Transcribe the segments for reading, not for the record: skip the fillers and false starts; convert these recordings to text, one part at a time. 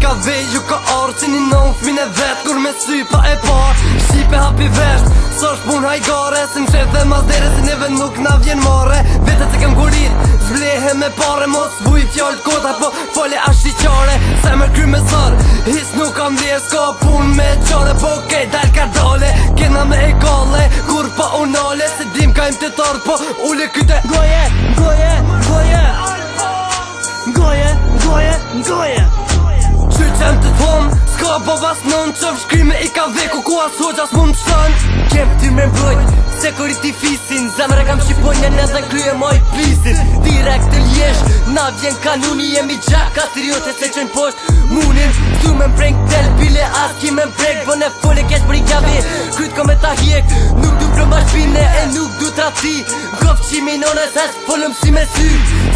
ka vej, ju ka orë si një non fmine vet. Kur me sy pa e par, shqipe hapi vesht. Sosh pun hajgare, si më shet dhe mazdere, si neve nuk na vjen more. Vetet se kem kurit, zblehe me pare, mos vuj fjallë kota, po fole ashti qare. Se me kry me sër, his nuk kam dhe, s'ka pun me qare, po kej dal ka dole, kena me e kalle, kur pa unale, se dim ka im të tardë, po ule kyte. Goje, goje, goje, goje, goje, goje. Qyqem të thom, s'ka po vas nën, qëf shkrime i ka veku, ku as hoqas mund të shën. Kem ty me mbrojt, se koriti fisin, zemre kam shqiponjen edhe kryje moj plisin. Direkt të ljesh, na vjen kanuni, jemi gjak, katriote se qën posht munin. Tu me mprejk del bile, as ki me mprejk, bo ne fole kesh për i kjavi. Kryt ko me ta hjek, nuk du plomba shpine, e nuk du trati. Gof qimi none, se s'folëm si me sy.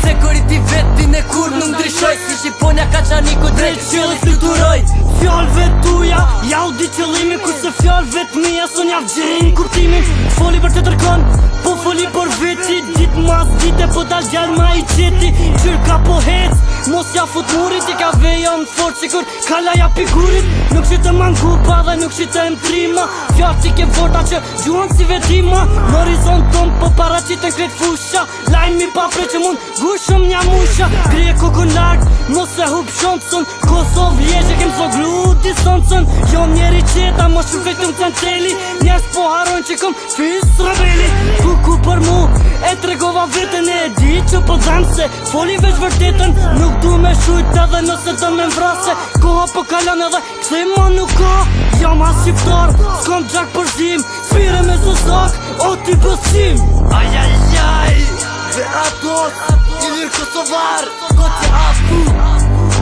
Se koriti vetin e kur nuk ndryshoj, si shqiponja ka qani ku drejt qëllë fluturoj. Fjallëve tuja, ja u di qëllimi, kurse fjallëve t'mija son ja vgjerin kuptimin. Foli për të tërkon, po foli për veti, dit mas dite, po dal gjall ma i qeti. Qyr ka po hec, mos ja fut murit, i ka vejon fort sikur kala ja pikurit. Nuk shite mangupa dhe nuk shite trima, fjallë që ke forta që gjuan si vetima. Në horizont ton po paracitën kret fusha, lajmi pa pre që mund gushëm nja musha. Grije kokën lartë, mos e hup shonësën, Kosovë liegje kem zoglu distancën. Jo njeri qeta, mos shurfetëm centeli, njerës po haron që kom fis rebeli. Kuku për mu, e tregova vetën, e di që po dhem se foli veç vërtetën. Nuk du me shujt edhe nëse të me mvrase, koha po kalan edhe kse ma nuk ka. Jam as shqiptar, s'kom gjak për zim, spire me zozak, o ti bësim. Ajajaj, dhe atos, i lirë Kosovar, kote afu.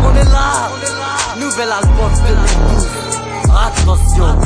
On est là, nouvel album de l'épouse. Attention.